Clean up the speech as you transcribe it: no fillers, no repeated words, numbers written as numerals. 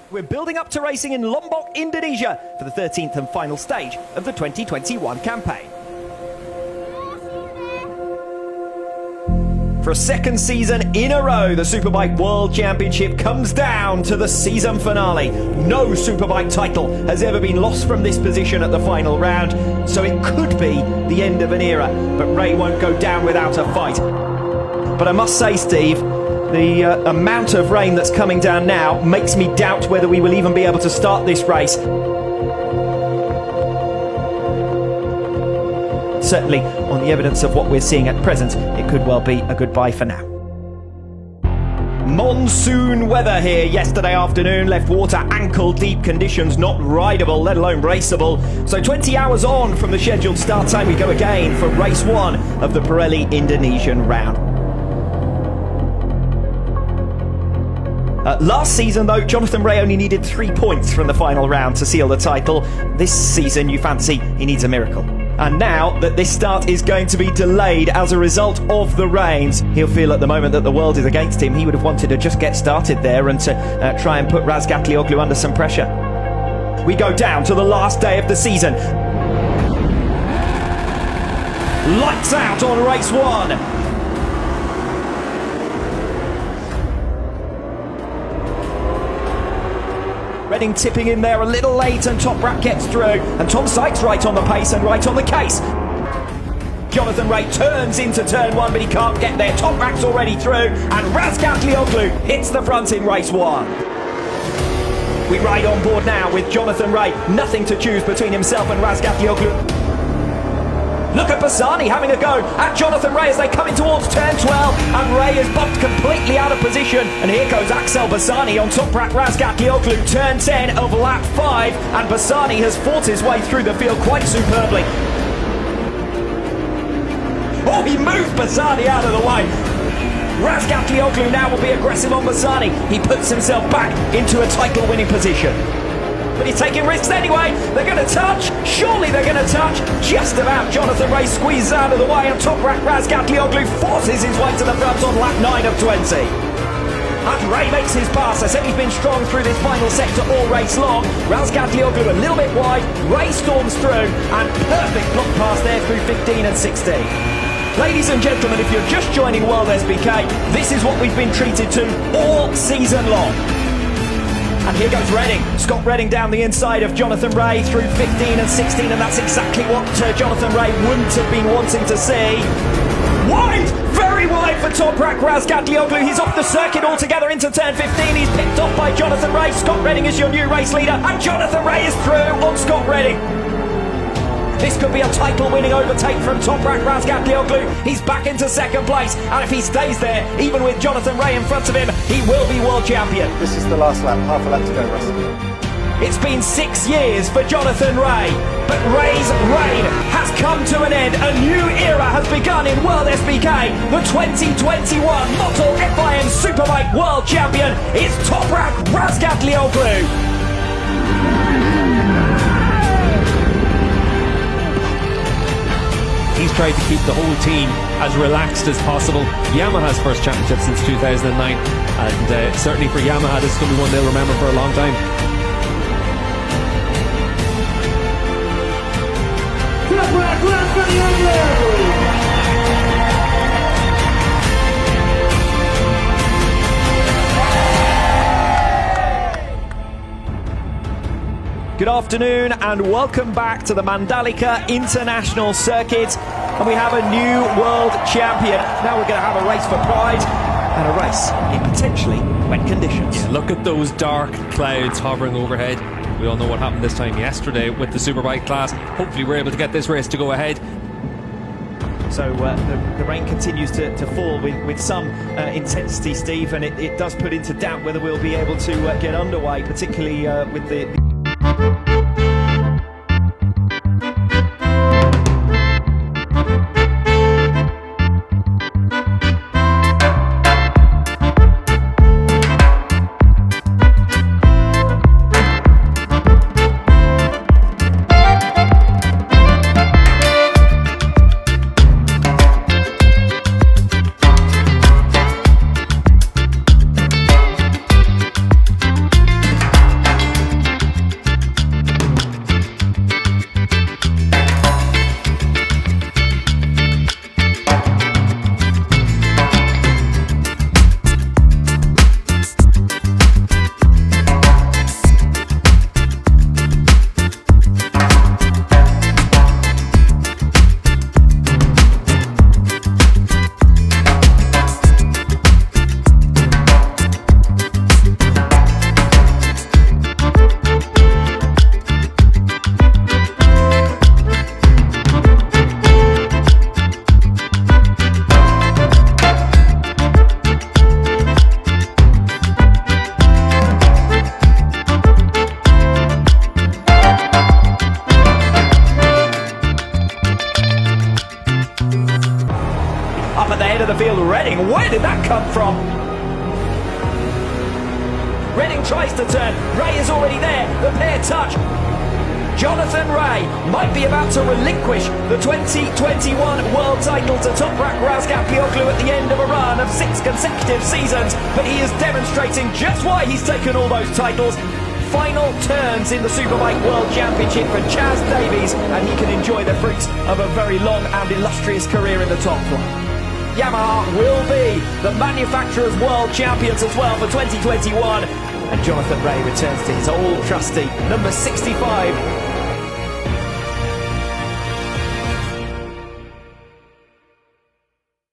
We're building up to racing in Lombok, Indonesia for the 13th and final stage of the 2021 campaign. For a second season in a row, the Superbike World Championship comes down to the season finale. No Superbike title has ever been lost from this position at the final round, so it could be the end of an era, but Ray won't go down without a fight. But I must say, Steve, the amount of rain that's coming down now makes me doubt whether we will even be able to start this race. Certainly, on the evidence of what we're seeing at present, it could well be a goodbye for now. Monsoon weather here yesterday afternoon left water ankle-deep conditions, not rideable, let alone raceable. So 20 hours on from the scheduled start time, we go again for race one of the Pirelli Indonesian round. Last season, though, Jonathan Rea only needed 3 points from the final round to seal the title. This season, you fancy he needs a miracle. And now that this start is going to be delayed as a result of the rains, he'll feel at the moment that the world is against him. He would have wanted to just get started there and to try and put Razgatlioglu under some pressure. We go down to the last day of the season. Lights out on race one. Redding tipping in there a little late, and Toprak gets through, and Tom Sykes right on the pace and right on the case. Jonathan Rea turns into turn one, but he can't get there. Toprak's already through, and Razgatlioglu hits the front in race one. We ride on board now with Jonathan Rea. Nothing to choose between himself and Razgatlioglu. Look at Bassani having a go at Jonathan Rea as they come in towards turn 12, and Rea is bumped completely out of position, and here goes Axel Bassani on Toprak Razgatlioglu, turn 10 of lap 5, and Bassani has fought his way through the field quite superbly. Oh, he moved Bassani out of the way. Razgatlioglu now will be aggressive on Bassani. He puts himself back into a title-winning position. But he's taking risks anyway. They're going to touch. Surely they're going to touch. Just about. Jonathan Rea squeezes out of the way, and Toprak Razgatlioglu forces his way to the front on lap 9 of 20. And Rea makes his pass. I said he's been strong through this final sector all race long. Razgatlioglu a little bit wide. Rea storms through, and perfect block pass there through 15 and 16. Ladies and gentlemen, if you're just joining World SBK, this is what we've been treated to all season long. And here goes Redding. Scott Redding down the inside of Jonathan Rea through 15 and 16, and that's exactly what Jonathan Rea wouldn't have been wanting to see. Wide! Very wide for Toprak Razgatlioglu. He's off the circuit altogether into turn 15. He's picked off by Jonathan Rea. Scott Redding is your new race leader, and Jonathan Rea is through on Scott Redding. This could be a title-winning overtake from Toprak Razgatlioglu. He's back into second place, and if he stays there, even with Jonathan Rea in front of him, he will be world champion. This is the last lap, half a lap to go, Russ. It's been 6 years for Jonathan Rea, but Rea's reign has come to an end. A new era has begun in World SBK. The 2021 Motul FIM Superbike World Champion is Toprak Razgatlioglu. He's tried to keep the whole team as relaxed as possible. Yamaha's first championship since 2009, and certainly for Yamaha, this is going to be one they'll remember for a long time. Good afternoon and welcome back to the Mandalika International Circuit, and we have a new world champion. Now we're going to have a race for pride and a race in potentially wet conditions. Yeah, look at those dark clouds hovering overhead. We all know what happened this time yesterday with the Superbike class. Hopefully we're able to get this race to go ahead. So the rain continues to fall with some intensity, Steve, and it does put into doubt whether we'll be able to get underway, particularly with the Up at the head of the field, Redding. Where did that come from? Redding tries to turn. Ray is already there. The pair touch. Jonathan Ray might be about to relinquish the 2021 world title to Toprak Razgatlioglu at the end of a run of 6 consecutive seasons, but he is demonstrating just why he's taken all those titles. Final turns in the Superbike World Championship for Chaz Davies, and he can enjoy the fruits of a very long and illustrious career in the top flight. Yamaha will be the manufacturer's world champions as well for 2021, and Jonathan Ray returns to his old trusty number 65